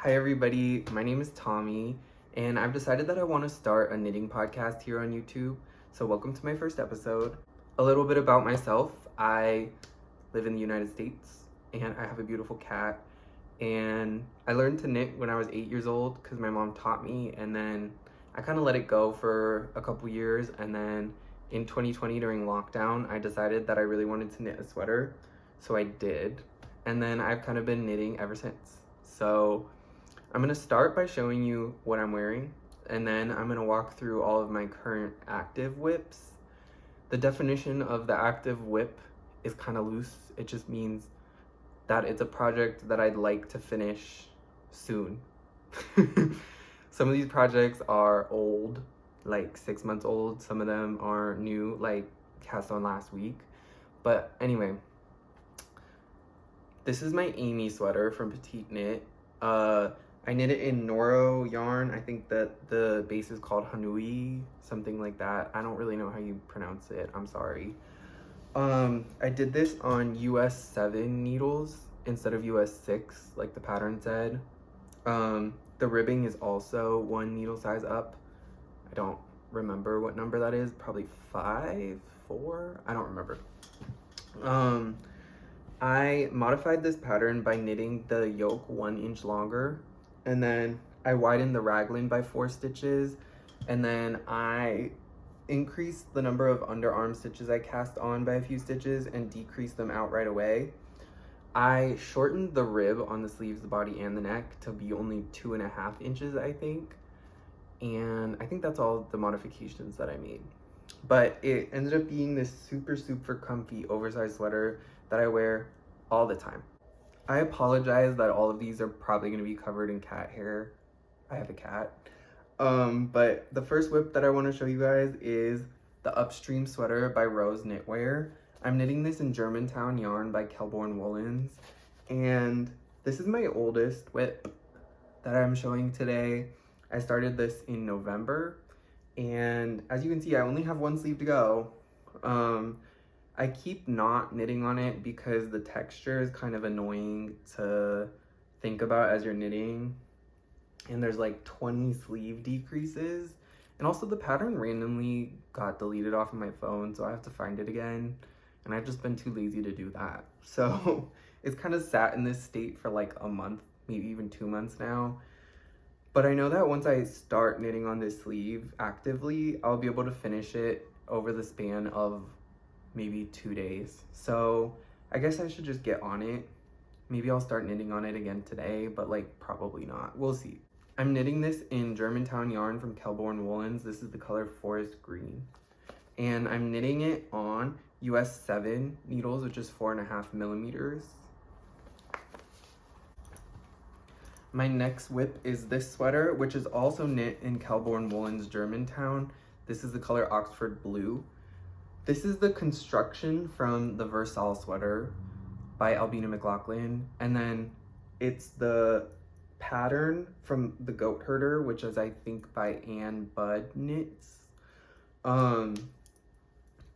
Hi everybody, my name is Tommy, and I've decided that I want to start a knitting podcast here on YouTube, so welcome to my first episode. A little bit about myself: I live in the United States, and I have a beautiful cat, and I learned to knit when I was 8 years old because my mom taught me, and then I kind of let it go for a couple years, and then in 2020 during lockdown, I decided that I really wanted to knit a sweater, so I did, and then I've kind of been knitting ever since. So I'm gonna start by showing you what I'm wearing, and then I'm gonna walk through all of my current active whips. The definition of the active whip is kind of loose. It just means that it's a project that I'd like to finish soon. Some of these projects are old, like 6 months old. Some of them are new, like cast on last week. But anyway, this is my Amy sweater from Petite Knit. I knit it in Noro yarn. I think that the base is called Haunui, something like that. I don't really know how you pronounce it. I'm sorry. I did this on US 7 needles instead of US 6, like the pattern said. The ribbing is also 1 needle size up. I don't remember what number that is. Probably 5, 4. I don't remember. I modified this pattern by knitting the yoke 1 inch longer, and then I widened the raglan by 4 stitches, and then I increased the number of underarm stitches I cast on by a few stitches and decreased them out right away. I shortened the rib on the sleeves, the body, and the neck to be only 2.5 inches, I think. And I think that's all the modifications that I made. But it ended up being this super comfy oversized sweater that I wear all the time. I apologize that all of these are probably going to be covered in cat hair. I have a cat. But the first whip that I want to show you guys is the Upstream Sweater by Rose Knitwear. I'm knitting this in Germantown yarn by Kelbourne Woolens, and this is my oldest whip that I'm showing today. I started this in November, and as you can see, I only have 1 sleeve to go. I keep not knitting on it because the texture is kind of annoying to think about as you're knitting, and there's like 20 sleeve decreases, and also the pattern randomly got deleted off of my phone, so I have to find it again, and I've just been too lazy to do that. So it's kind of sat in this state for like a month, maybe even 2 months now. But I know that once I start knitting on this sleeve actively, I'll be able to finish it over the span of maybe 2 days. So I guess I should just get on it. Maybe I'll start knitting on it again today, but like probably not. We'll see. I'm knitting this in Germantown yarn from Kelbourne Woolens. This is the color Forest Green. And I'm knitting it on US 7 needles, which is 4.5 millimeters. My next whip is this sweater, which is also knit in Kelbourne Woolens Germantown. This is the color Oxford Blue. This is the construction from the Versal Sweater by Ailbíona McLochlainn, and then it's the pattern from the Goat Herder, which is I think by Anne Budd Knits. I'm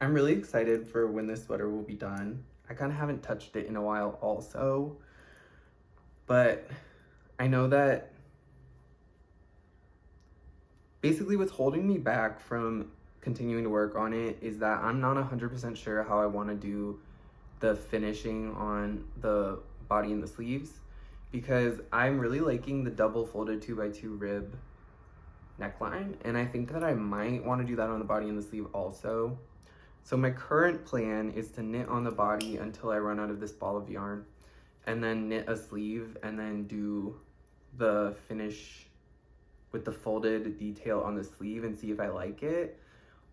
really excited for when this sweater will be done. I kind of haven't touched it in a while also, but I know that basically what's holding me back from continuing to work on it is that I'm not 100% sure how I want to do the finishing on the body and the sleeves, because I'm really liking the double folded 2x2 rib neckline, and I think that I might want to do that on the body and the sleeve also. So my current plan is to knit on the body until I run out of this ball of yarn, and then knit a sleeve, and then do the finish with the folded detail on the sleeve and see if I like it.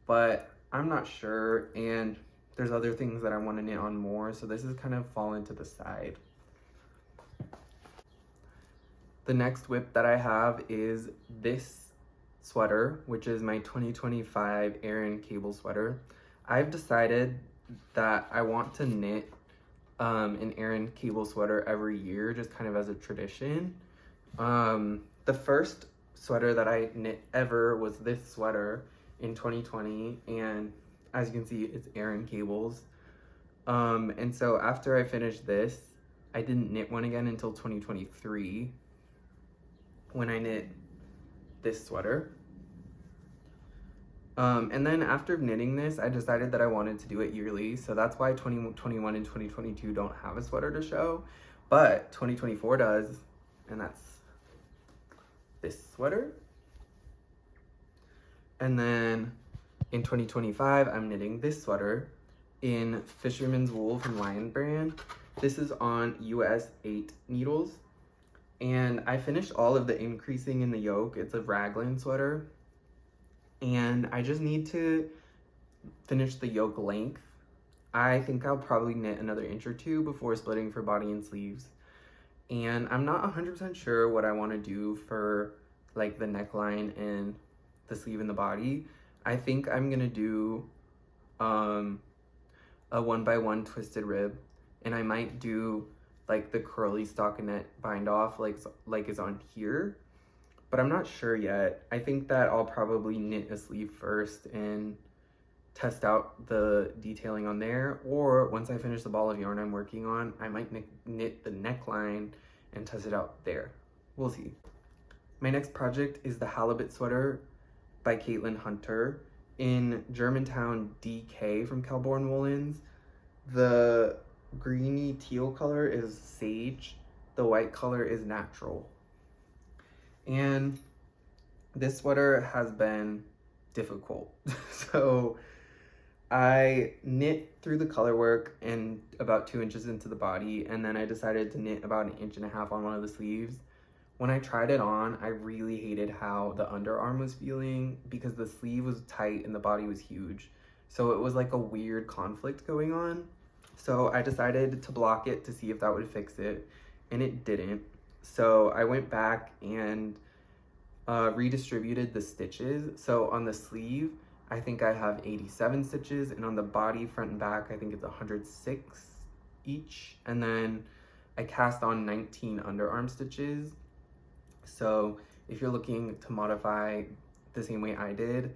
But I'm not sure, and there's other things that I want to knit on more, so this is kind of fallen to the side. The next whip that I have is this sweater, which is my 2025 Aran cable sweater. I've decided that I want to knit an Aran cable sweater every year, just kind of as a tradition. The first sweater that I knit ever was this sweater in 2020, and as you can see, it's Aran cables. And so after I finished this, I didn't knit one again until 2023. when I knit this sweater. And then after knitting this, I decided that I wanted to do it yearly. So that's why 2021 and 2022 don't have a sweater to show, but 2024 does. And that's this sweater. And then in 2025, I'm knitting this sweater in Fisherman's wool from Lion brand. This is on US 8 needles. And I finished all of the increasing in the yoke. It's a raglan sweater. And I just need to finish the yoke length. I think I'll probably knit another inch or two before splitting for body and sleeves. And I'm not 100% sure what I want to do for like the neckline and the sleeve and the body. I think I'm gonna do a 1x1 twisted rib, and I might do like the curly stockinette bind off like is on here, but I'm not sure yet. I think that I'll probably knit a sleeve first and test out the detailing on there, or once I finish the ball of yarn I'm working on, I might knit the neckline and test it out there. We'll see. My next project is the Halibet Sweater by Caitlin Hunter in Germantown DK from Kelbourne Woolens. The greeny teal color is sage, the white color is natural. And this sweater has been difficult. So I knit through the color work and about 2 inches into the body, and then I decided to knit about 1.5 inches on one of the sleeves. When I tried it on, I really hated how the underarm was feeling because the sleeve was tight and the body was huge. So it was like a weird conflict going on. So I decided to block it to see if that would fix it, and it didn't. So I went back and redistributed the stitches. So on the sleeve, I think I have 87 stitches, and on the body, front and back, I think it's 106 each. And then I cast on 19 underarm stitches. So if you're looking to modify the same way I did,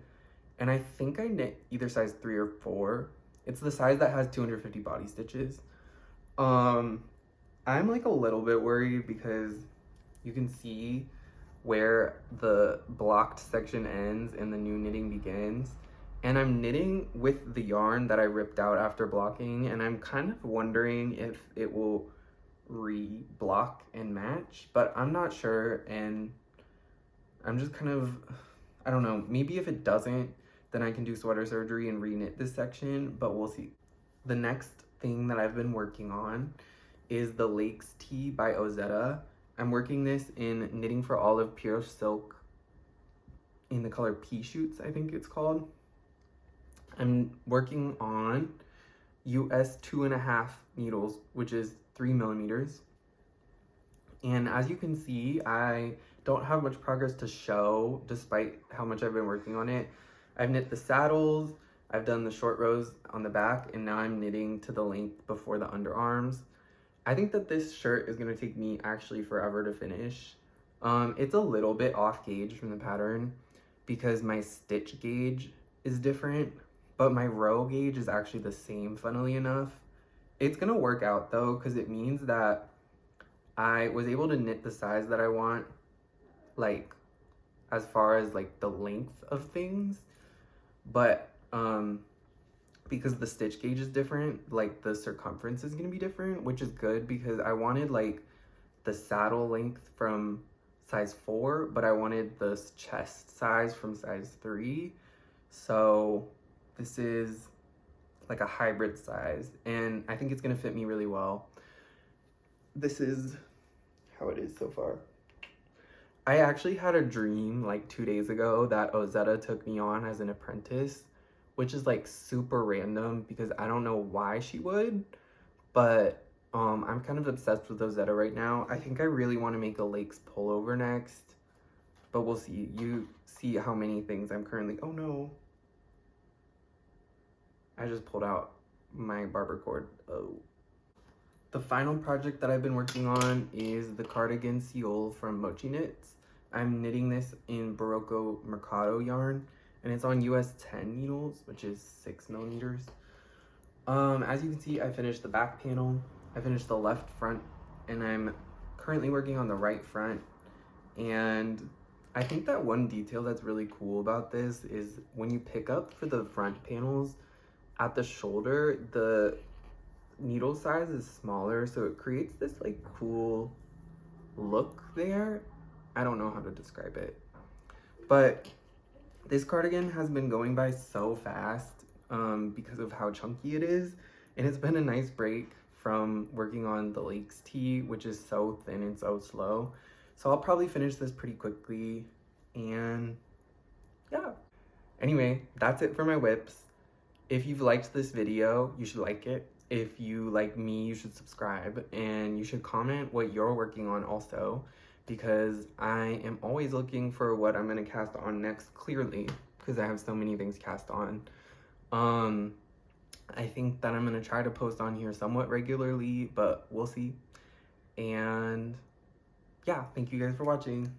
and I think I knit either size 3 or 4. It's the size that has 250 body stitches. I'm like a little bit worried because you can see where the blocked section ends and the new knitting begins. And I'm knitting with the yarn that I ripped out after blocking, and I'm kind of wondering if it will re-block and match, but I'm not sure, and I'm just kind of, I don't know, maybe if it doesn't, then I can do sweater surgery and re-knit this section, but we'll see. The next thing that I've been working on is the Lakes Tee by Ozetta. I'm working this in Knitting for Olive Pure Silk in the color Pea Shoots, I think it's called. I'm working on US 2.5 needles, which is 3 millimeters. And as you can see, I don't have much progress to show despite how much I've been working on it. I've knit the saddles, I've done the short rows on the back, and now I'm knitting to the length before the underarms. I think that this shirt is gonna take me actually forever to finish. It's a little bit off gauge from the pattern because my stitch gauge is different, but my row gauge is actually the same, funnily enough. It's gonna work out though, because it means that I was able to knit the size that I want, like as far as like the length of things, but because the stitch gauge is different, like the circumference is gonna be different, which is good because I wanted like the saddle length from size 4, but I wanted the chest size from size 3. So this is like a hybrid size, and I think it's gonna fit me really well. This is how it is so far. I actually had a dream like 2 days ago that Ozetta took me on as an apprentice, which is like super random because I don't know why she would, but I'm kind of obsessed with Ozetta right now. I think I really want to make a Lakes pullover next, but we'll see. You see how many things I'm currently, oh no. I just pulled out my barber cord. Oh. The final project that I've been working on is the Cardigan Seúl from Mochi Knits. I'm knitting this in Berroco Mercado yarn, and it's on US 10 needles, which is 6 millimeters. As you can see, I finished the back panel, I finished the left front, and I'm currently working on the right front. And I think that one detail that's really cool about this is when you pick up for the front panels at the shoulder, the needle size is smaller, so it creates this like cool look there. I don't know how to describe it, but this cardigan has been going by so fast because of how chunky it is, and it's been a nice break from working on the Lakes tee, which is so thin and so slow. So I'll probably finish this pretty quickly, and yeah. Anyway, that's it for my whips. If you've liked this video, you should like it. If you like me, you should subscribe, and you should comment what you're working on also, because I am always looking for what I'm gonna cast on next, clearly, because I have so many things cast on. I think that I'm gonna try to post on here somewhat regularly, but we'll see. And yeah, thank you guys for watching.